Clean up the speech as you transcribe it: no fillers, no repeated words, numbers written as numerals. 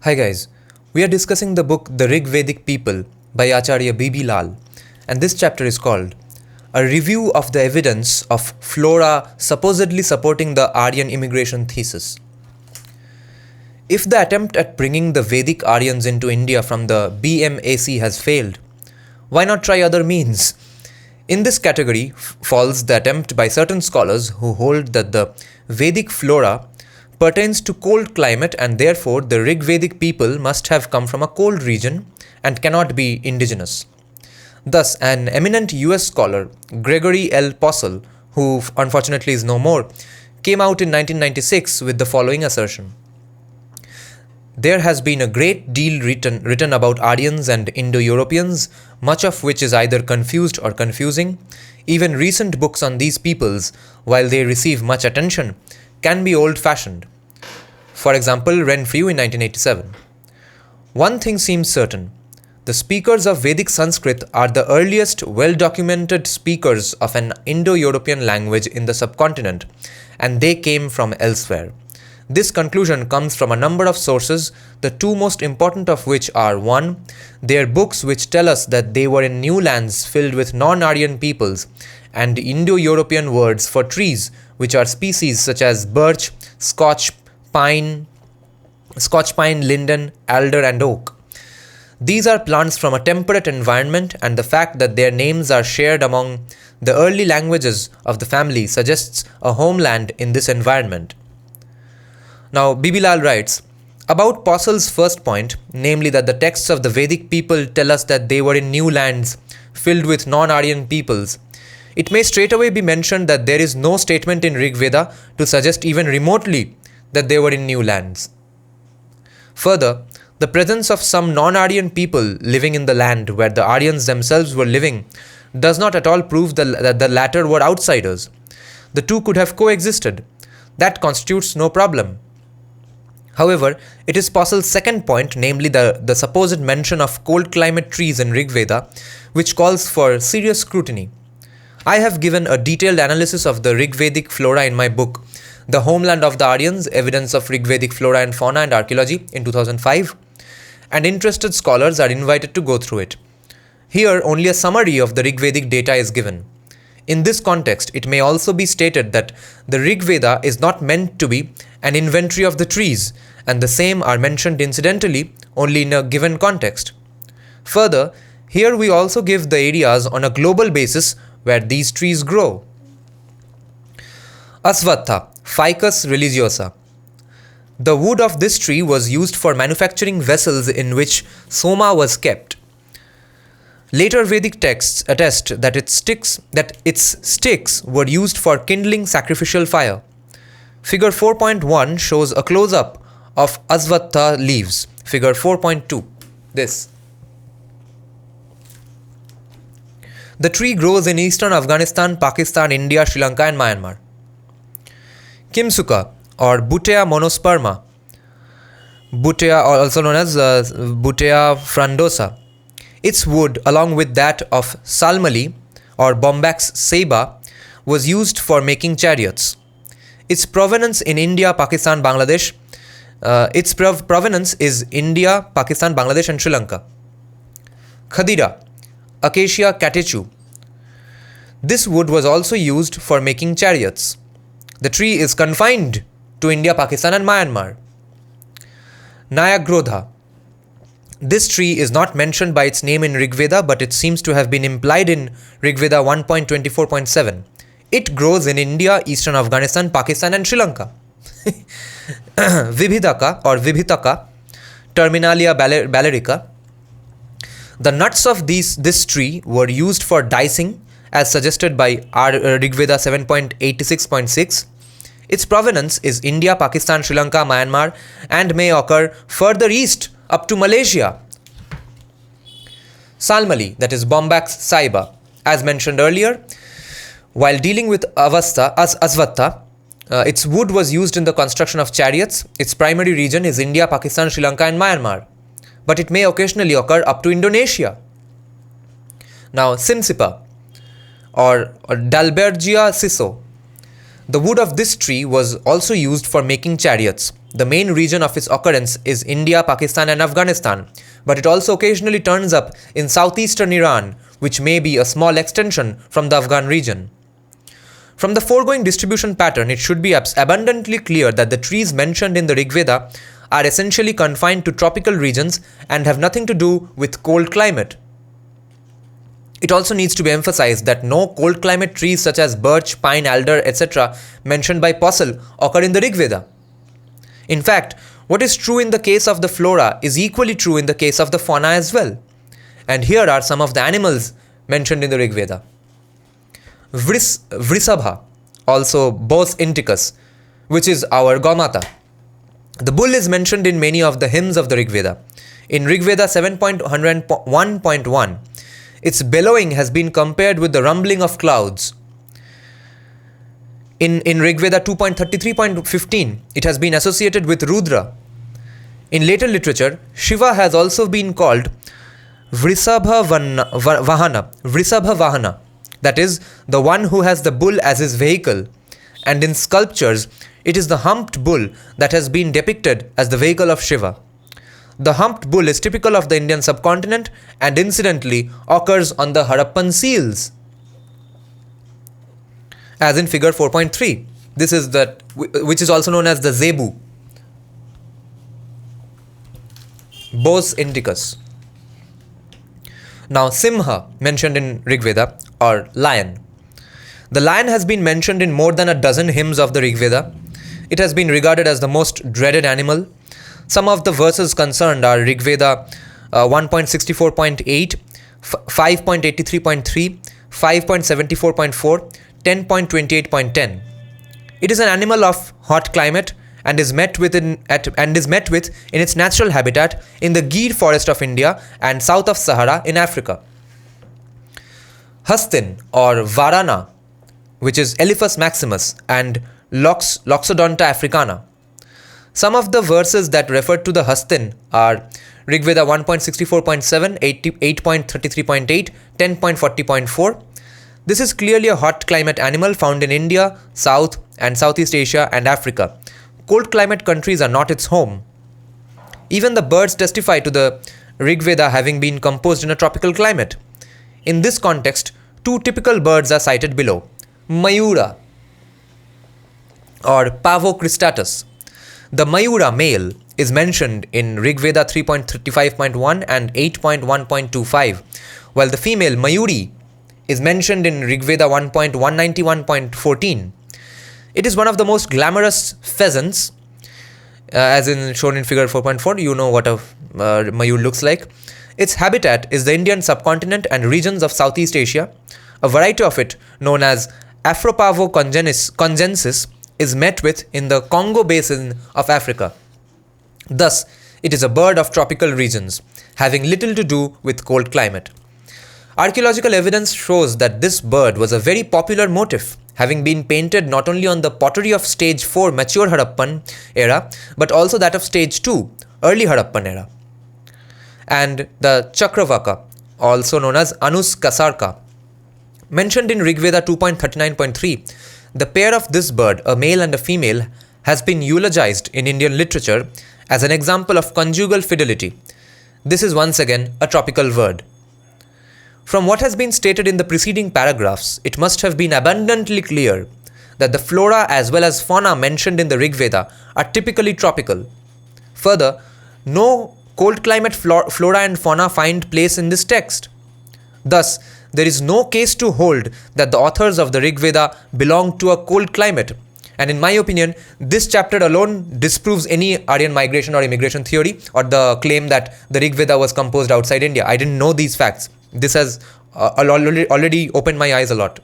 Hi guys, we are discussing the book The Rigvedic People by Acharya B.B. Lal, and this chapter is called A Review of the Evidence of Flora Supposedly Supporting the Aryan Immigration Thesis. If the attempt at bringing the Vedic Aryans into India from the BMAC has failed, why not try other means? In this category falls the attempt by certain scholars who hold that the Vedic flora pertains to cold climate and therefore the Rigvedic people must have come from a cold region and cannot be indigenous. Thus, an eminent US scholar, Gregory L. Possehl, who unfortunately is no more, came out in 1996 with the following assertion. There has been a great deal written about Aryans and Indo-Europeans, much of which is either confused or confusing. Even recent books on these peoples, while they receive much attention, can be old-fashioned. For example, Renfrew in 1987. One thing seems certain. The speakers of Vedic Sanskrit are the earliest well-documented speakers of an Indo-European language in the subcontinent, and they came from elsewhere. This conclusion comes from a number of sources, the two most important of which are 1. Their books which tell us that they were in new lands filled with non-Aryan peoples, and Indo-European words for trees, which are species such as birch, Scotch pine, linden, alder and oak. These are plants from a temperate environment, and the fact that their names are shared among the early languages of the family suggests a homeland in this environment. Now, B.B. Lal writes, about Possel's first point, namely that the texts of the Vedic people tell us that they were in new lands filled with non-Aryan peoples, it may straightaway be mentioned that there is no statement in Rigveda to suggest even remotely that they were in new lands. Further, the presence of some non-Aryan people living in the land where the Aryans themselves were living does not at all prove that the latter were outsiders. The two could have coexisted. That constitutes no problem. However, it is Possel's second point, namely the supposed mention of cold climate trees in Rigveda, which calls for serious scrutiny. I have given a detailed analysis of the Rigvedic flora in my book, The Homeland of the Aryans, Evidence of Rigvedic Flora and Fauna and Archaeology in 2005, and interested scholars are invited to go through it. Here, only a summary of the Rigvedic data is given. In this context, it may also be stated that the Rigveda is not meant to be an inventory of the trees, and the same are mentioned incidentally only in a given context. Further, here we also give the areas on a global basis where these trees grow. Asvatha, Ficus religiosa. The wood of this tree was used for manufacturing vessels in which soma was kept. Later Vedic texts attest that its sticks were used for kindling sacrificial fire. Figure 4.1 shows a close-up of Asvatha leaves. Figure 4.2. This. The tree grows in eastern Afghanistan, Pakistan, India, Sri Lanka and Myanmar. Kimsuka or Butea monosperma, Butea, also known as Butea frondosa. Its wood, along with that of Salmali or Bombax ceiba, was used for making chariots. Its provenance in India, Pakistan, Bangladesh. Provenance is India, Pakistan, Bangladesh and Sri Lanka. Khadira, Acacia catechu. This wood was also used for making chariots. The tree is confined to India, Pakistan and Myanmar. Nayagrodha. This tree is not mentioned by its name in Rigveda, but it seems to have been implied in Rigveda 1.24.7. It grows in India, eastern Afghanistan, Pakistan and Sri Lanka. Vibhidaka or Vibhitaka, Terminalia ballerica. The nuts of this tree were used for dicing, as suggested by Rigveda 7.86.6. Its provenance is India, Pakistan, Sri Lanka, Myanmar, and may occur further east up to Malaysia. Salmali, that is Bombax ceiba, as mentioned earlier. While dealing with Asvatha, its wood was used in the construction of chariots. Its primary region is India, Pakistan, Sri Lanka and Myanmar, but it may occasionally occur up to Indonesia. Now, Simsipa or Dalbergia siso. The wood of this tree was also used for making chariots. the main region of its occurrence is India, Pakistan and Afghanistan, but it also occasionally turns up in southeastern Iran, which may be a small extension from the Afghan region. From the foregoing distribution pattern, it should be abundantly clear that the trees mentioned in the Rigveda are essentially confined to tropical regions and have nothing to do with cold climate. It also needs to be emphasized that no cold climate trees such as birch, pine, alder, etc. mentioned by Posel occur in the Rigveda. In fact, what is true in the case of the flora is equally true in the case of the fauna as well. And here are some of the animals mentioned in the Rigveda. Vrisabha, also Bos Inticus, which is our Gomata. The bull is mentioned in many of the hymns of the Rigveda. In Rigveda 7.1.1, its bellowing has been compared with the rumbling of clouds. In Rigveda 2.33.15, it has been associated with Rudra. In later literature, Shiva has also been called Vrisabha Vahana, that is, the one who has the bull as his vehicle, and in sculptures, it is the humped bull that has been depicted as the vehicle of Shiva. The humped bull is typical of the Indian subcontinent and incidentally occurs on the Harappan seals, as in figure 4.3. This is that which is also known as the zebu. Bos Indicus. Now, Simha, mentioned in Rigveda, or lion. The lion has been mentioned in more than a dozen hymns of the Rigveda. It has been regarded as the most dreaded animal. Some of the verses concerned are Rigveda 1.64.8, 5.83.3, 5.74.4, 10.28.10. It is an animal of hot climate and is met with in its natural habitat in the Gir forest of India and south of Sahara in Africa. Hastin or Varana, which is Elephas maximus, and Loxodonta africana. Some of the verses that refer to the Hastin are Rigveda 1.64.7, 8.33.8, 10.40.4. This is clearly a hot climate animal found in India, South and Southeast Asia and Africa. Cold climate countries are not its home. Even the birds testify to the Rigveda having been composed in a tropical climate. In this context, two typical birds are cited below. Mayura or Pavo cristatus. The Mayura male is mentioned in Rigveda 3.35.1 and 8.1.25, while the female Mayuri is mentioned in Rigveda 1.191.14. It is one of the most glamorous pheasants, as in shown in figure 4.4. You know what a Mayur looks like. Its habitat is the Indian subcontinent and regions of Southeast Asia. A variety of it, known as Afropavo congensis, is met with in the Congo basin of Africa. Thus, it is a bird of tropical regions, having little to do with cold climate. Archaeological evidence shows that this bird was a very popular motif, having been painted not only on the pottery of stage 4 mature Harappan era, but also that of stage 2 early Harappan era. And the Chakravaka, also known as Anus Kasarka. Mentioned in Rigveda 2.39.3, the pair of this bird, a male and a female, has been eulogized in Indian literature as an example of conjugal fidelity. This is once again a tropical bird. From what has been stated in the preceding paragraphs, it must have been abundantly clear that the flora as well as fauna mentioned in the Rigveda are typically tropical. Further, no cold climate flora and fauna find place in this text. Thus, there is no case to hold that the authors of the Rigveda belong to a cold climate. And in my opinion, this chapter alone disproves any Aryan migration or immigration theory or the claim that the Rigveda was composed outside India. I didn't know these facts. This has already opened my eyes a lot.